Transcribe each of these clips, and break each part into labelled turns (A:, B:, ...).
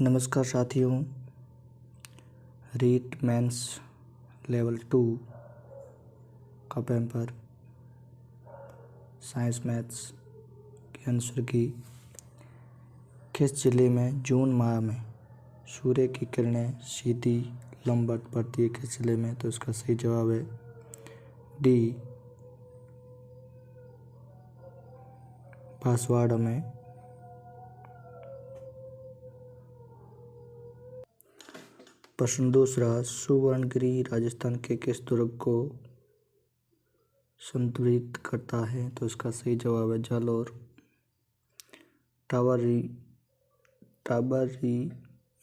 A: नमस्कार साथियों, REET mains level 2 का पेपर साइंस मैथ्स के आंसर की किस जिले में जून माह में सूर्य की किरणें सीधी लंबवत पड़ती है, किस जिले में? तो इसका सही जवाब है डी, बांसवाड़ा में। प्रश्न दूसरा, सुवर्णगिरी राजस्थान के किस दुर्ग को संदर्भित करता है? तो इसका सही जवाब है जालोर। टाबरी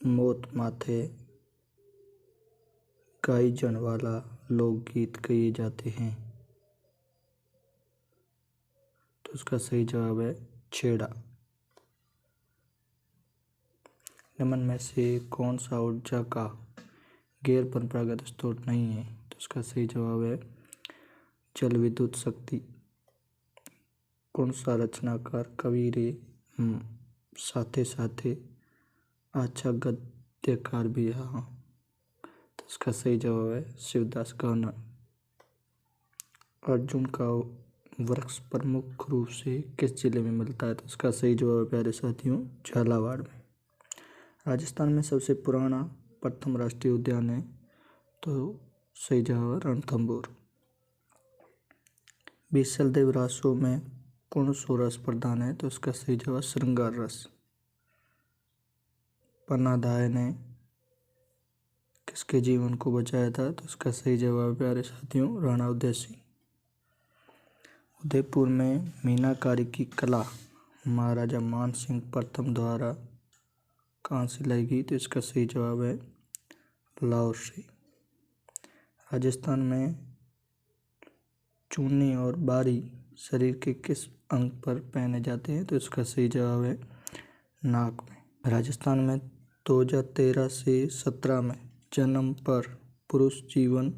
A: मौत माथे गाइजन वाला लोकगीत कहे जाते हैं? तो इसका सही जवाब है छेड़ा। निम्न में से कौन सा ऊर्जा का गैर परंपरागत स्रोत नहीं है? तो इसका सही जवाब है जल विद्युत शक्ति। कौन सा रचनाकार कवि रे साथे साथे अच्छा गद्यकार भी रहा? तो इसका सही जवाब है शिवदास गौना। अर्जुन का वृक्ष प्रमुख रूप से किस जिले में मिलता है? तो इसका सही जवाब है प्यारे साथियों झालावाड़ में। राजस्थान में सबसे पुराना प्रथम राष्ट्रीय उद्यान है? तो सही जवाब रणथंभौर। बीसलदेव रासों में कौन सा रस प्रधान है? तो इसका सही जवाब श्रृंगार रस। पन्नाधाय ने किसके जीवन को बचाया था? तो इसका सही जवाब प्यारे साथियों राणा उदय सिंह। उदयपुर में मीनाकारी की कला महाराजा मान सिंह प्रथम द्वारा कहाँ से लाई गई? तो इसका सही जवाब है लाहौर से। राजस्थान में चूनी और बारी शरीर के किस अंग पर पहने जाते हैं? तो इसका सही जवाब है नाक में। राजस्थान में 2013 से 17 में जन्म पर पुरुष जीवन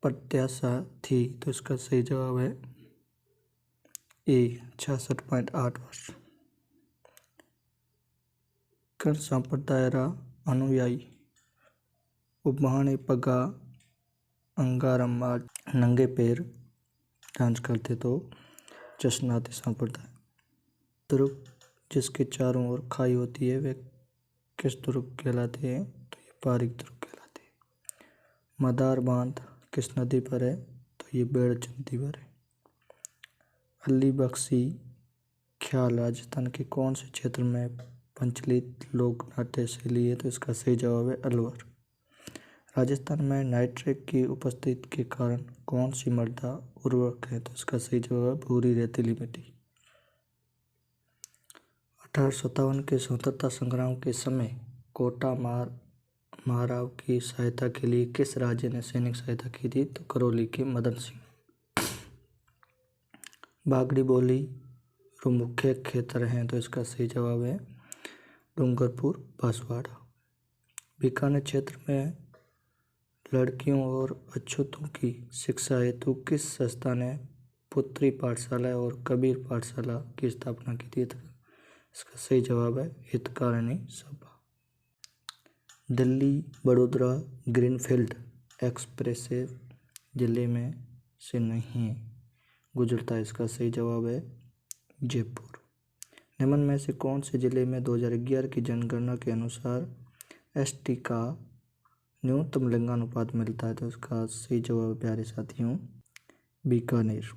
A: प्रत्याशा थी? तो इसका सही जवाब है ए 66.8 वर्ष। कर्ण संप्रदाय रा अनुयायी उबाणे पगा अंगारम नंगे पैर डांस करते तो चश्नाती संप्रदाय। दुर्ग जिसके चारों ओर खाई होती है वे किस दुर्ग कहलाते हैं? तो ये पारिक दुर्ग कहलाते हैं। मदार बांध किस नदी पर है? तो ये बेड़च नदी पर है। अली बख्शी ख्याल राजस्थान के कौन से क्षेत्र में प्रचलित लोक नाट्य शैली है? तो इसका सही जवाब है अलवर। राजस्थान में नाइट्रेट की उपस्थिति के कारण कौन सी मृदा उर्वरक है? तो इसका सही जवाब है भूरी रेतीली मिट्टी। 1857 के स्वतंत्रता संग्राम के समय कोटा महाराव की सहायता के लिए किस राज्य ने सैनिक सहायता की थी? तो करौली के मदन सिंह। बागड़ी बोली मुख्य क्षेत्र हैं? तो इसका सही जवाब है डूंगरपुर बांसवाड़ा। बीकानेर क्षेत्र में लड़कियों और अछूतों की शिक्षा हेतु किस संस्था ने पुत्री पाठशाला और कबीर पाठशाला की स्थापना की थी? इसका सही जवाब है हितकारिणी सभा। दिल्ली वडोदरा ग्रीनफील्ड एक्सप्रेसवे जिले में से नहीं गुजरता है? इसका सही जवाब है जयपुर। निम्न में से कौन से जिले में 2011 की जनगणना के अनुसार एसटी का न्यूनतम लिंगानुपात मिलता है? तो इसका सही जवाब प्यारे साथियों बीकानेर।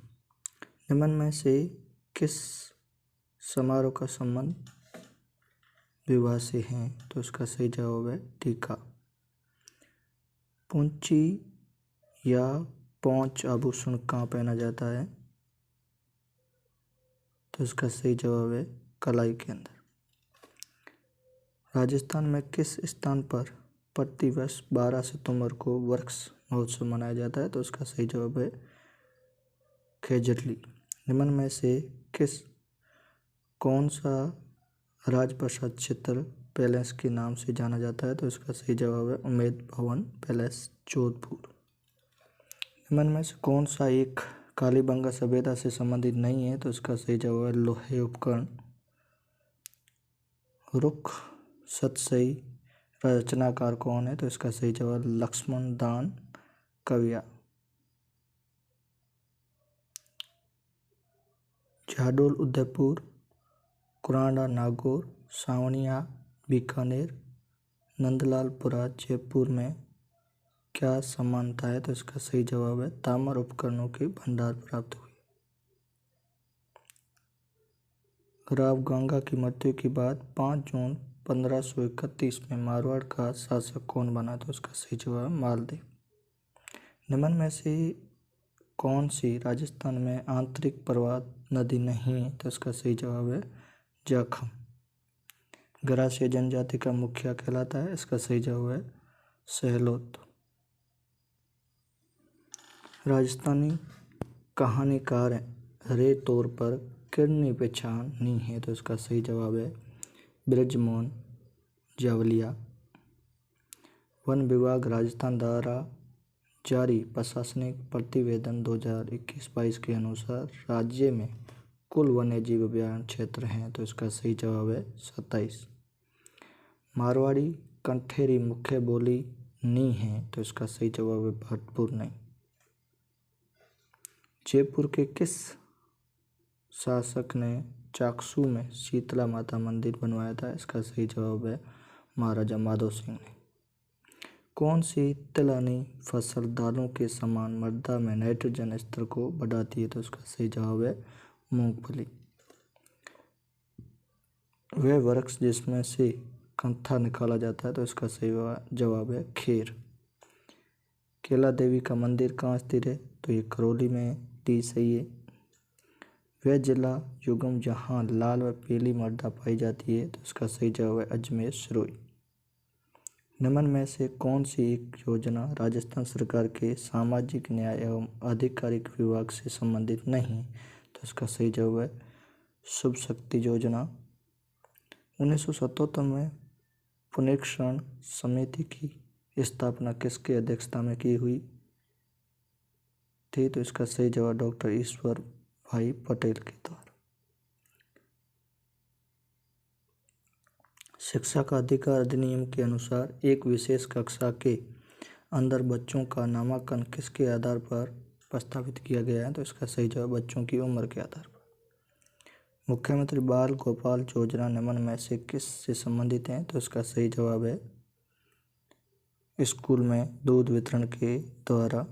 A: निम्न में से किस समारोह का संबंध विवाह से है? तो इसका सही जवाब है टीका। पूंची या पौंच आभूषण कहाँ पहना जाता है? तो इसका सही जवाब है कलाई के अंदर। राजस्थान में किस स्थान पर प्रतिवर्ष 12 सितंबर को वृक्ष महोत्सव मनाया जाता है? तो इसका सही जवाब है खेजड़ली। निम्न में से कौन सा राजप्रसाद क्षेत्र पैलेस के नाम से जाना जाता है? तो इसका सही जवाब है उम्मेद भवन पैलेस जोधपुर। निम्न में से कौन सा एक कालीबंगा सभ्यता से संबंधित नहीं है? तो इसका सही जवाब है लोहे उपकरण। रुख सतसई रचनाकार कौन है? तो इसका सही जवाब लक्ष्मण दान कविया। झाडोल उदयपुर, कुराड़ा नागौर, सावनिया बीकानेर, नंदलालपुरा जयपुर में क्या समानता है? तो इसका सही जवाब है तामर उपकरणों की भंडार प्राप्त हुई। राव गंगा की मृत्यु के बाद 5 जून 1531 में मारवाड़ का शासक कौन बना? तो इसका सही जवाब मालदेव। निम्न में से कौन सी राजस्थान में आंतरिक प्रवाह नदी नहीं है? तो इसका सही जवाब है जाखम। गरासिया जनजाति का मुखिया कहलाता है? इसका सही जवाब है सहलोत। राजस्थानी कहानीकार रे तौर पर किरनी पहचान नहीं है? तो इसका सही जवाब है बृजमोहन जावलिया। वन विभाग राजस्थान द्वारा जारी प्रशासनिक प्रतिवेदन 2021-22 के अनुसार राज्य में कुल वन्यजीव अभयारण्य क्षेत्र हैं? तो इसका सही जवाब है 27। मारवाड़ी कंठेरी मुख्य बोली नहीं है? तो इसका सही जवाब है भरतपुर नहीं। जयपुर के किस शासक ने चाकसू में शीतला माता मंदिर बनवाया था? इसका सही जवाब है महाराजा माधो सिंह ने। कौन सी तिलहनी फसल दालों के समान मृदा में नाइट्रोजन स्तर को बढ़ाती है? तो इसका सही जवाब है मूंगफली। वह वृक्ष जिसमें से कंथा निकाला जाता है? तो इसका सही जवाब है खेर। केला देवी का मंदिर कहाँ स्थित है? तो ये करौली में डी सही है। वह जिला युगम जहाँ लाल व पीली मृदा पाई जाती है? तो इसका सही जवाब है अजमेर सिरोही। निम्न में से कौन सी एक योजना राजस्थान सरकार के सामाजिक न्याय एवं आधिकारिक विभाग से संबंधित नहीं? तो इसका सही जवाब है शुभ शक्ति योजना। 1977 में पुनरीक्षण समिति की स्थापना किसके अध्यक्षता में की हुई थी? तो इसका सही जवाब डॉक्टर ईश्वर भाई पटेल के द्वारा। शिक्षा का अधिकार अधिनियम के अनुसार एक विशेष कक्षा के अंदर बच्चों का नामांकन किसके आधार पर प्रस्तावित किया गया है? तो इसका सही जवाब बच्चों की उम्र के आधार पर। मुख्यमंत्री बाल गोपाल योजना निम्न में से किस से संबंधित है? तो इसका सही जवाब है स्कूल में दूध वितरण के द्वारा।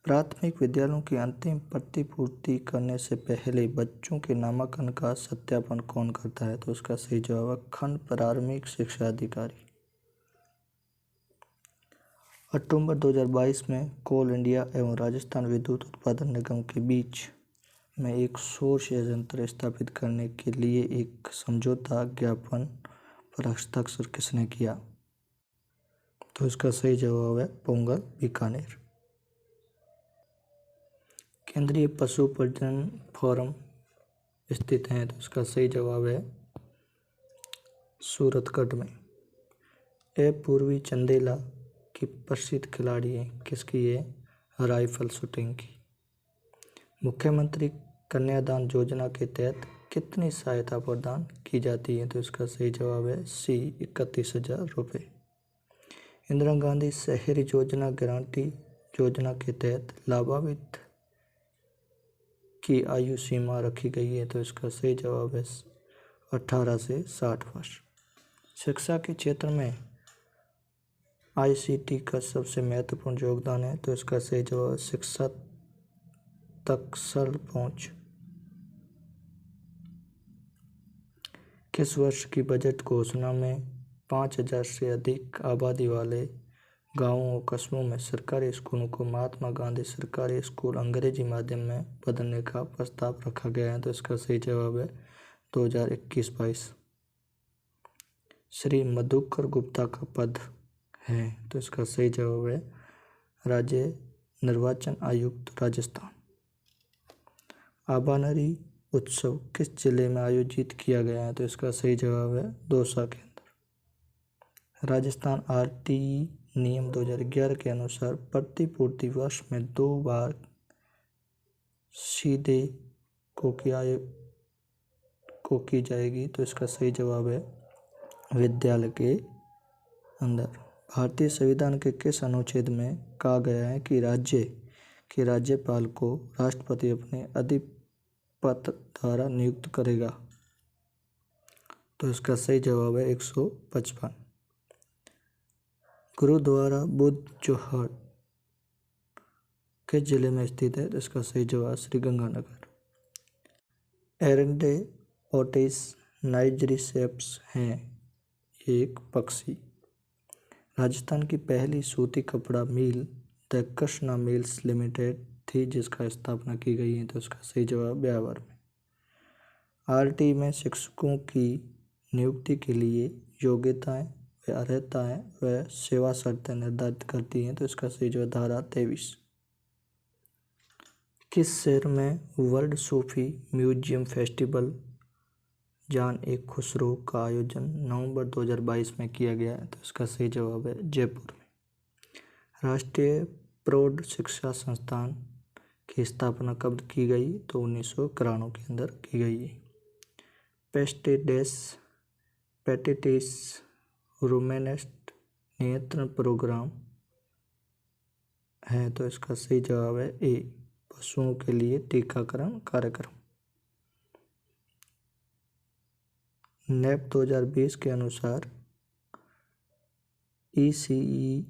A: प्राथमिक विद्यालयों की अंतिम प्रतिपूर्ति करने से पहले बच्चों के नामांकन का सत्यापन कौन करता है? तो इसका सही जवाब है खंड प्राथमिक शिक्षा अधिकारी। अक्टूबर 2022 में कोल इंडिया एवं राजस्थान विद्युत उत्पादन निगम के बीच में एक सौर संयंत्र स्थापित करने के लिए एक समझौता ज्ञापन पर हस्ताक्षर किसने किया? तो इसका सही जवाब है पोंगल बीकानेर। केंद्रीय पशु प्रजनन फोरम स्थित है? तो इसका सही जवाब है सूरतगढ़ में। यह पूर्वी चंदेला की प्रसिद्ध खिलाड़ी है, किसकी है? राइफल शूटिंग की। मुख्यमंत्री कन्यादान योजना के तहत कितनी सहायता प्रदान की जाती है? तो इसका सही जवाब है सी 31,000 रुपये। इंदिरा गांधी शहरी योजना गारंटी योजना के तहत लाभान्वित की आयु सीमा रखी गई है? तो इसका सही जवाब है 18 से 60 वर्ष। शिक्षा के क्षेत्र में ICT का सबसे महत्वपूर्ण योगदान है? तो इसका सही जवाब है शिक्षा तक सरल पहुंच। किस वर्ष की बजट घोषणा में 5,000 से अधिक आबादी वाले गांवों और कस्बों में सरकारी स्कूलों को महात्मा गांधी सरकारी स्कूल अंग्रेजी माध्यम में बदलने का प्रस्ताव रखा गया है? तो इसका सही जवाब है 2021-22। श्री मधुकर गुप्ता का पद है? तो इसका सही जवाब है राज्य निर्वाचन आयुक्त राजस्थान। आबानरी उत्सव किस जिले में आयोजित किया गया है? तो इसका सही जवाब है दौसा के अंदर। राजस्थान RTE नियम 2011 के अनुसार प्रतिपूर्ति वर्ष में 2 बार सीधे को की जाएगी? तो इसका सही जवाब है विद्यालय के अंदर। भारतीय संविधान के किस अनुच्छेद में कहा गया है कि राज्य के राज्यपाल को राष्ट्रपति अपने अधिपत्र द्वारा नियुक्त करेगा? तो इसका सही जवाब है 155। गुरुद्वारा बुद्ध जोहर किस जिले में स्थित है? तो इसका सही जवाब श्रीगंगानगर। एरंडे ओटिस नाइजरिसेप्स हैं एक पक्षी। राजस्थान की पहली सूती कपड़ा मिल द कृष्णा मिल्स लिमिटेड थी जिसका स्थापना की गई है। तो इसका सही जवाब ब्यावर में। आरटी में शिक्षकों की नियुक्ति के लिए योग्यताएं व अर्हताएं व सेवा शर्तें निर्धारित करती हैं। तो इसका सही जवाब धारा 23। किस शहर में वर्ल्ड सूफी म्यूजियम फेस्टिवल जान ए खुसरो का आयोजन नवंबर 2022 में किया गया है? तो इसका सही जवाब है जयपुर में। राष्ट्रीय प्रौढ़ शिक्षा संस्थान की स्थापना कब की गई? तो 1991 के अंदर की गई है। पेस्टिटिस रूमेनेस्ट नियंत्रण प्रोग्राम है। तो इसका सही जवाब है ए, पशुओं के लिए टीकाकरण कार्यक्रम। नेप 2020 के अनुसार ईसीई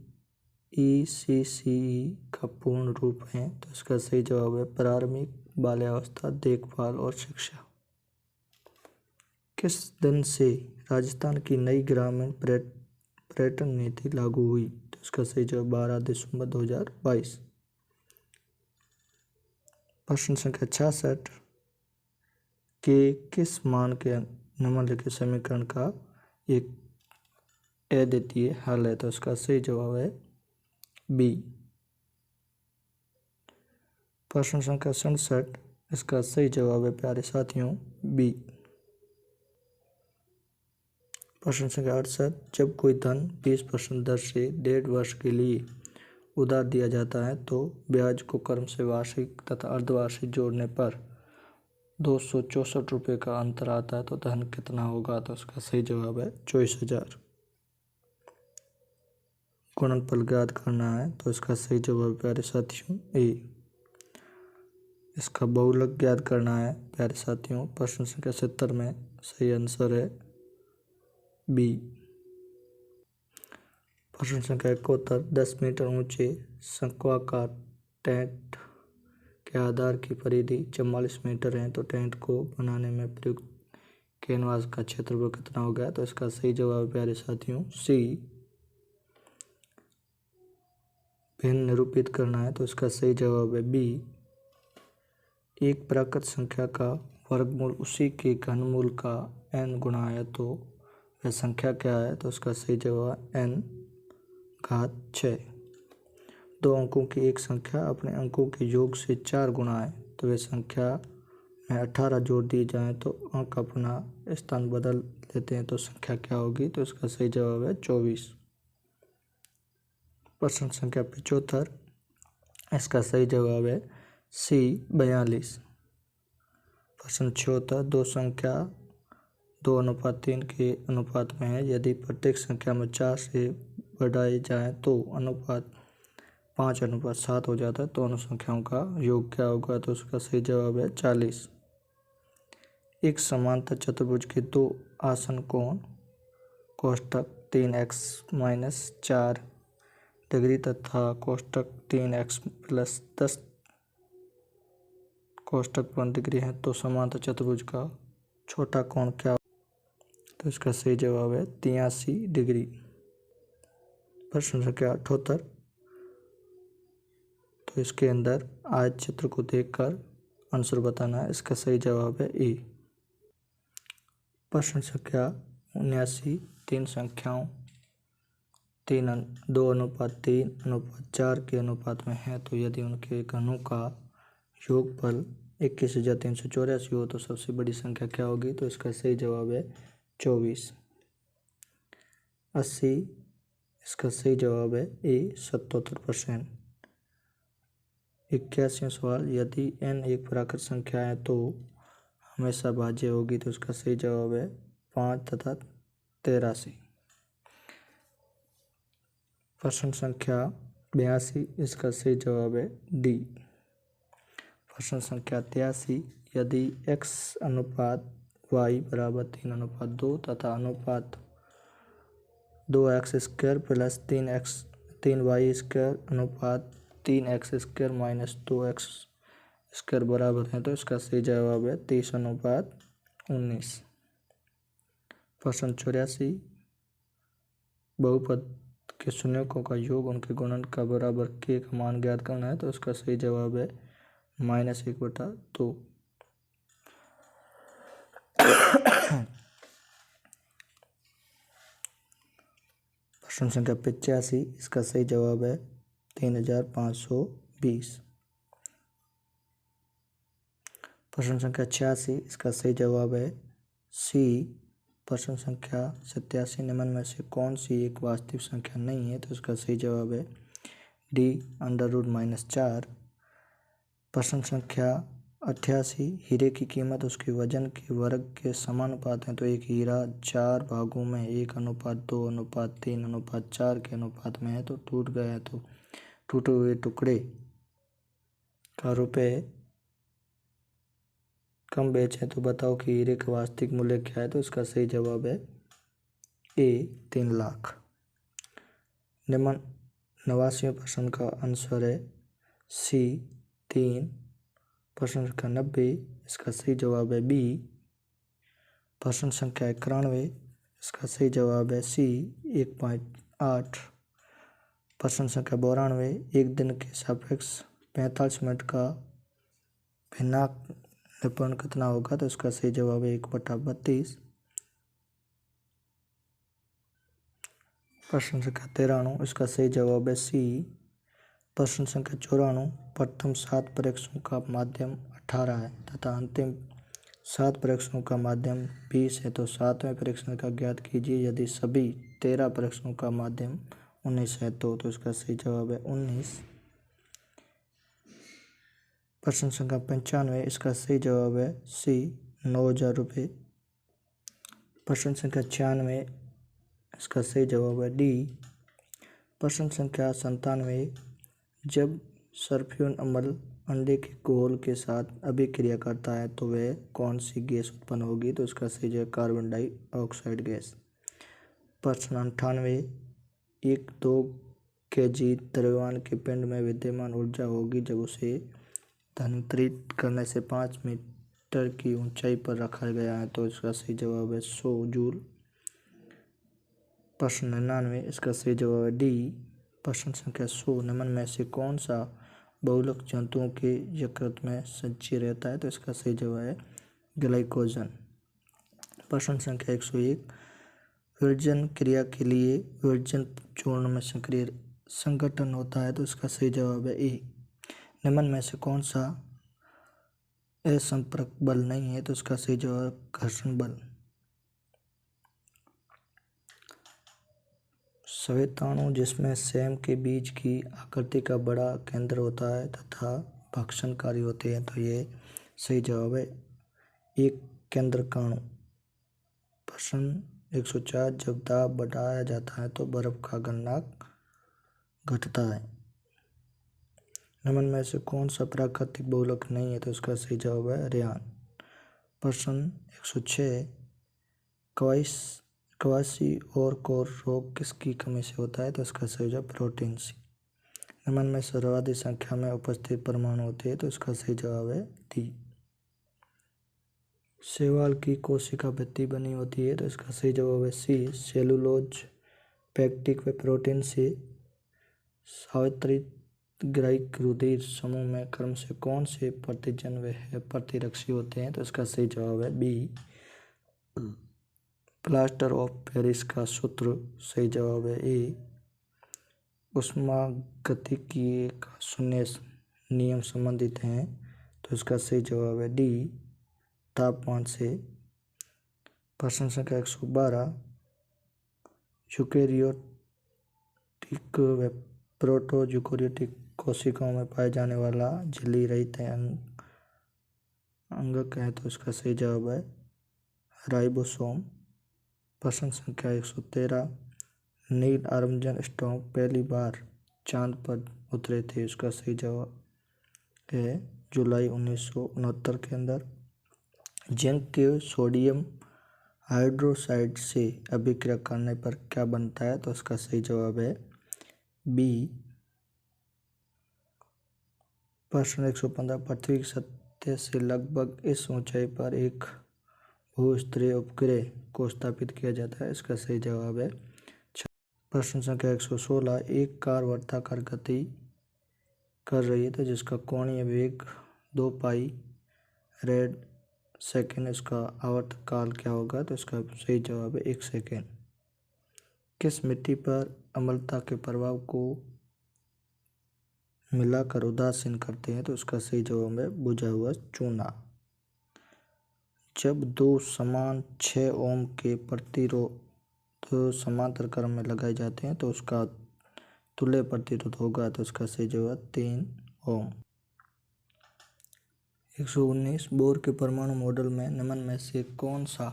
A: का पूर्ण रूप है। तो इसका सही जवाब है प्रारंभिक बाल्यावस्था देखभाल और शिक्षा। किस दिन से राजस्थान की नई ग्रामीण पर्यटन नीति लागू हुई? तो इसका सही जवाब 12 दिसंबर 2022। प्रश्न संख्या 66 के किस मान के निम्नलिखित समीकरण का एक अद्वितीय हल है? तो इसका सही जवाब है बी। प्रश्न संख्या 67 इसका सही जवाब है प्यारे साथियों बी। प्रश्न संख्या 68 जब कोई धन 20% दर से 1.5 वर्ष के लिए उधार दिया जाता है तो ब्याज को क्रम से वार्षिक तथा अर्धवार्षिक जोड़ने पर 264 रुपये का अंतर आता है तो धन कितना होगा? तो उसका सही जवाब है 24,000। गुणनफल ज्ञात करना है तो इसका सही जवाब प्यारे साथियों ए। इसका बहुलक ज्ञात करना है प्यारे साथियों। प्रश्न संख्या 70 में सही आंसर है बी। प्रश्न संख्या 71 10 मीटर ऊंचे शंक्वाकार टेंट के आधार की परिधि 44 मीटर है तो टेंट को बनाने में प्रयुक्त कैनवास का क्षेत्रफल कितना हो गया? तो इसका सही जवाब प्यारे साथियों सी। भिन्न निरूपित करना है तो इसका सही जवाब है बी। एक प्राकृत संख्या का वर्गमूल उसी के घनमूल का n गुना है तो वह संख्या क्या है? तो इसका सही जवाब n⁻6। 2 अंकों की एक संख्या अपने अंकों के योग से 4 गुना है तो वह संख्या में 18 जोड़ दिए जाएं तो अंक अपना स्थान बदल लेते हैं तो संख्या क्या होगी? तो इसका सही जवाब है 24। प्रश्न संख्या 75 इसका सही जवाब है सी 42। प्रश्न 76 दो संख्या 2:3 के अनुपात में है यदि प्रत्येक संख्या में 4 से बढ़ाई जाए तो अनुपात 5:7 हो जाता है तो दोनों संख्याओं का योग क्या होगा? तो उसका सही जवाब है 40। एक समांतर चतुर्भुज के 2 आसन कोण कोष्ठक 3x-4 डिग्री तथा कोष्ठक 3x+10 कोष्ठक 1 डिग्री है तो समांतर चतुर्भुज का छोटा कोण क्या होगा? तो इसका सही जवाब है 83 डिग्री। प्रश्न संख्या 78 तो इसके अंदर आयत चित्र को देखकर आंसर बताना है। इसका सही जवाब है ए। प्रश्न संख्या 79 तीन संख्याओं 2:3:4 के अनुपात में है तो यदि उनके घनों का योगफल 21,384 हो तो सबसे बड़ी संख्या क्या होगी? तो इसका सही जवाब है 24। 80 इसका सही जवाब है ए 77%। 81वां सवाल यदि n एक प्राकृत संख्या है तो हमेशा भाज्य होगी तो इसका सही जवाब है 5 तथा 83। प्रश्न संख्या 82, इसका सही जवाब है डी। प्रश्न संख्या 83, यदि x अनुपात y बराबर 3:2 तथा अनुपात 2x² प्लस 3y² अनुपात 3x² माइनस 2x² बराबर है तो इसका सही जवाब है 30:19। प्रश्न 84, बहुपद के शून्यकों का योग उनके गुणन का बराबर k का मान ज्ञात करना है तो इसका सही जवाब है -1/2। प्रश्न संख्या 85, इसका सही जवाब है 3520। प्रश्न संख्या 86, इसका सही जवाब है सी। प्रश्न संख्या 87, निम्न में से कौन सी एक वास्तविक संख्या नहीं है तो इसका सही जवाब है डी √-4। प्रश्न संख्या 88, हीरे की कीमत उसके वजन के वर्ग के समानुपात है तो एक हीरा 4 भागों में 1:2:3:4 के अनुपात में है तो टूट गया है तो टूटे हुए टुकड़े का रुपए कम बेचें तो बताओ कि हीरे का वास्तविक मूल्य क्या है तो इसका सही जवाब है ए 3 लाख। निम्न 89वें प्रश्न का आंसर है सी 3। प्रश्न संख्या 90, इसका सही जवाब है बी। प्रश्न संख्या 91, इसका सही जवाब है सी 1.8। प्रश्न संख्या 92, एक दिन के सापेक्ष 45 मिनट का भिन्नांकन कितना होगा तो इसका सही जवाब है 1/32। प्रश्न संख्या 93, इसका सही जवाब है सी। प्रश्न संख्या 94, प्रथम 7 परीक्षणों का माध्यम 18 है तथा अंतिम 7 परीक्षणों का माध्यम 20 है तो 7वें परीक्षण का ज्ञात कीजिए यदि सभी 13 परीक्षणों का माध्यम 19 है तो इसका सही जवाब है 19। प्रश्न संख्या 95, इसका सही जवाब है सी 9,000 रुपये। प्रश्न संख्या 96, इसका सही जवाब है डी। प्रश्न संख्या 97, जब सल्फ्यून अम्ल अंडे के घोल के साथ अभिक्रिया करता है तो वह कौन सी गैस उत्पन्न होगी तो इसका सही जवाब कार्बन डाइऑक्साइड गैस। प्रश्न 98, 1-2 kg द्रव्यमान के पिंड में विद्यमान ऊर्जा होगी जब उसे स्थानांतरित करने से 5 मीटर की ऊंचाई पर रखा गया है तो इसका सही जवाब है 100 जूल। प्रश्न 99, इसका सही जवाब है डी। प्रश्न संख्या 100, निम्न में से कौन सा बहुलक जंतुओं के यकृत में संचित रहता है तो इसका सही जवाब है ग्लाइकोजन। प्रश्न संख्या 101, विभाजन क्रिया के लिए विभाजन चूर्ण में सक्रिय संगठन होता है तो इसका सही जवाब है ए। निम्न में से कौन सा असंपर्क बल नहीं है तो इसका सही जवाब घर्षण बल। श्वेताणु जिसमें सेम के बीज की आकृति का बड़ा केंद्र होता है तथा भक्षणकारी होते हैं तो ये सही जवाब है एक केंद्रकाणु। प्रश्न 104, जब दाब बढ़ाया जाता है तो बर्फ का गलनांक घटता है। निम्न में से कौन सा प्राकृतिक बहुलक नहीं है तो इसका सही जवाब है रेयान। प्रश्न 106, कवासी और कोर रोग किसकी कमी से होता है तो इसका सही जवाब प्रोटीन सी। निम्न में सर्वाधिक संख्या में उपस्थित परमाणु होते हैं तो इसका सही जवाब है डी। शैवाल की कोशिका भित्ति बनी होती है तो इसका सही जवाब है सी सेलुलोज, पेक्टिक व प्रोटीन से सावित्रित ग्राहिक रुधिर समूह में क्रम से कौन से प्रतिजन व प्रतिरक्षी होते हैं तो इसका सही जवाब है बी। प्लास्टर ऑफ पेरिस का सूत्र सही जवाब है ए। ऊष्मागतिकीय का शून्य नियम संबंधित हैं तो इसका सही जवाब है डी तापमान से। प्रश्न संख्या 112, यूकेरियोटिक व प्रोटोयूकेरियोटिक कोशिकाओं में पाए जाने वाला झिल्ली रहित अंगक है तो इसका सही जवाब है राइबोसोम। प्रश्न संख्या 113, नील आर्मस्ट्रॉन्ग पहली बार चांद पर उतरे थे। इसका सही जवाब है जुलाई 1969 के अंदर। जिंक के सोडियम हाइड्रोक्साइड से अभिक्रिया करने पर क्या बनता है? तो इसका सही जवाब है बी। प्रश्न 115, पृथ्वी की सतह से लगभग इस ऊंचाई पर एक भूस्तरीय उपग्रह को स्थापित किया जाता है। इसका सही जवाब है। प्रश्न संख्या 116, एक कार वर्ताकार गति कर रही है तो जिसका कोणीय वेग 2 पाई रेड सेकेंड, इसका आवर्त काल क्या होगा? तो इसका सही जवाब है 1 सेकेंड। किस मिट्टी पर अम्लता के प्रभाव को मिलाकर उदासीन करते हैं? तो इसका सही जवाब है बुझा हुआ चूना। जब दो समान 6 ओम के प्रतिरोध समांतर क्रम में लगाए जाते हैं तो उसका तुल्य प्रतिरोध होगा। तो इसका सही जवाब 3 ओम। 119, बोर के परमाणु मॉडल में निम्न में से कौन सा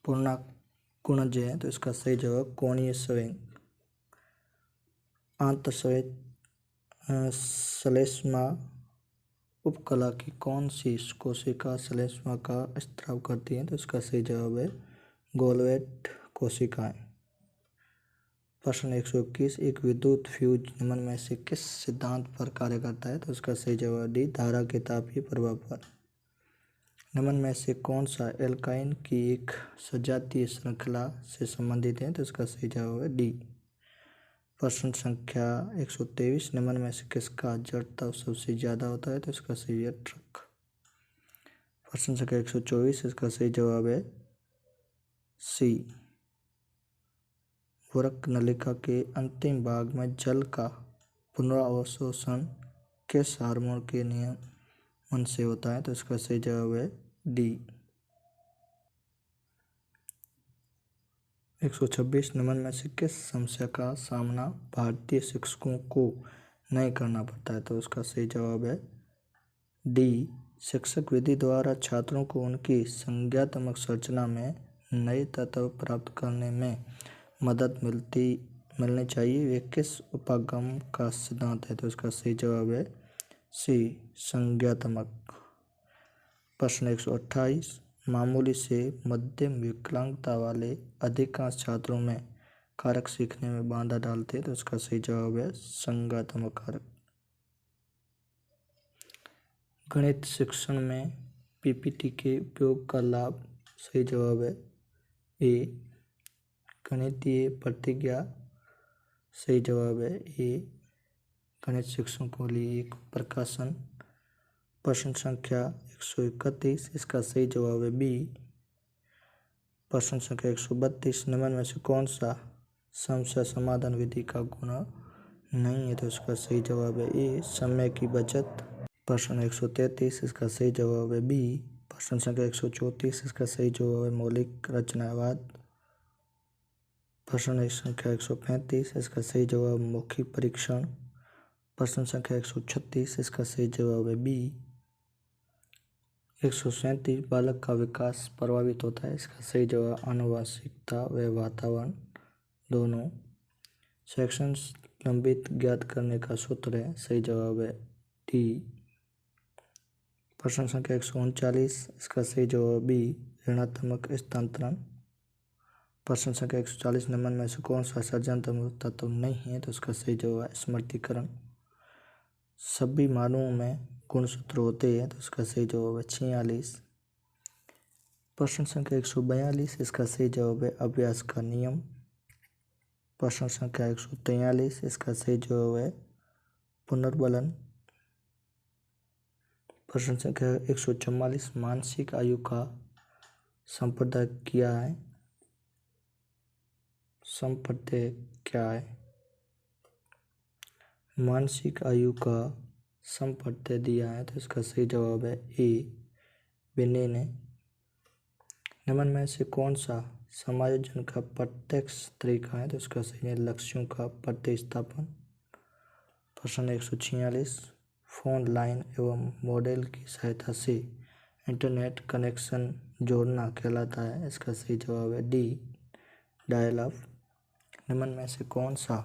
A: पूर्णांक है? तो इसका सही जवाब कोणीय संवेग। श्लेष्मा उपकला की कौन सी कोशिका श्लेष्मा का स्त्राव करती है? तो इसका सही जवाब है गोलवेट कोशिकाएं। प्रश्न 121, एक विद्युत फ्यूज निम्न में से किस सिद्धांत पर कार्य करता है? तो इसका सही जवाब डी, धारा के तापीय प्रभाव पर। निम्न में से कौन सा एल्काइन की एक सजातीय श्रृंखला से संबंधित है? तो इसका सही जवाब है डी। प्रश्न संख्या 123, निम्न में से किसका जड़ता सबसे ज्यादा होता है? तो इसका सही है ट्रक। प्रश्न संख्या 124, इसका सही जवाब है सी। वृक्क नलिका के अंतिम भाग में जल का पुनरावशोषण किस हार्मोन के नियमन से होता है? तो इसका सही जवाब है डी। 126, निम्न में से किस समस्या का सामना भारतीय शिक्षकों को नहीं करना पड़ता है? तो उसका सही जवाब है डी, शिक्षक विधि द्वारा छात्रों को उनकी संज्ञानात्मक संरचना में नए तत्व प्राप्त करने में मदद मिलनी चाहिए। वे किस उपागम का सिद्धांत है? तो इसका सही जवाब है सी, संज्ञानात्मक। प्रश्न 128, मामूली से मध्यम विकलांगता वाले अधिकांश छात्रों में कारक सीखने में बाधा डालते हैं। तो इसका सही जवाब है संज्ञानात्मक कारक। गणित शिक्षण में पीपीटी के उपयोग का लाभ, सही जवाब है ए, गणितीय प्रतिज्ञा, सही जवाब है ए, गणित शिक्षकों के लिए एक प्रकाशन। प्रश्न संख्या 131, इसका सही जवाब है बी। प्रश्न संख्या 132, निम्न में से कौन सा समस्या समाधान विधि का गुण नहीं है? तो इसका सही जवाब है ए, समय की बचत। प्रश्न 133, इसका सही जवाब है बी। प्रश्न संख्या 134, इसका सही जवाब है मौलिक रचनावाद। प्रश्न संख्या 135, इसका सही जवाब मौखिक परीक्षण। प्रश्न संख्या 136, इसका सही जवाब है बी। 137, बालक का विकास प्रभावित होता है। इसका सही जवाब आनुवंशिकता व वातावरण दोनों। सेक्शन लंबित ज्ञात करने का सूत्र है, सही जवाब है डी। प्रश्न संख्या 139, इसका सही जवाब बी, ऋणात्मक स्थानांतरण। प्रश्न संख्या 140, निम्न में से कौन सा सृजनात्मक तत्व नहीं है? तो इसका सही जवाब है स्मृतिकरण। सभी मानवों में गुणसूत्र होते हैं। तो इसका सही जवाब है 46। प्रश्न संख्या 142, इसका सही जवाब है अभ्यास का नियम। प्रश्न संख्या 143, इसका सही जवाब है पुनर्बलन। प्रश्न संख्या 144, मानसिक आयु का संप्रदाय क्या है? संप्रदाय क्या है? मानसिक आयु का संप्रदाय दिया है। तो इसका सही जवाब है ए, विनय ने। निम्न में से कौन सा समायोजन का प्रत्यक्ष तरीका है? तो इसका सही है लक्ष्यों का प्रतिस्थापन। प्रश्न 146, फोन लाइन एवं मॉडेल की सहायता से इंटरनेट कनेक्शन जोड़ना कहलाता है? इसका सही जवाब है डी, डायल अप। निम्न में से कौन सा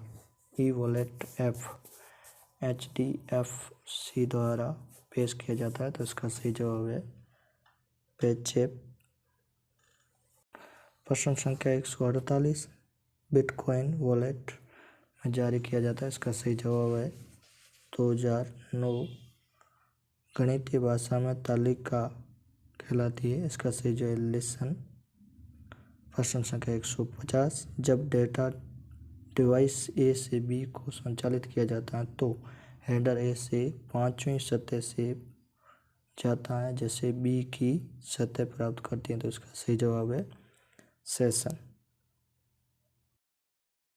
A: ई वॉलेट ऐप HDFC द्वारा पेश किया जाता है? तो इसका सही जवाब है पेज़ैप। प्रश्न संख्या 148, बिटकॉइन वॉलेट में जारी किया जाता है? इसका सही जवाब है 2009। गणितीय भाषा में तालिका कहलाती है? इसका सही जवाब है लिसन। प्रश्न संख्या 150, जब डेटा डिवाइस A से B को संचालित किया जाता है तो हेडर A से 5वीं सतह से जाता है जैसे B की सतह प्राप्त करती है? तो इसका सही जवाब है सेशन।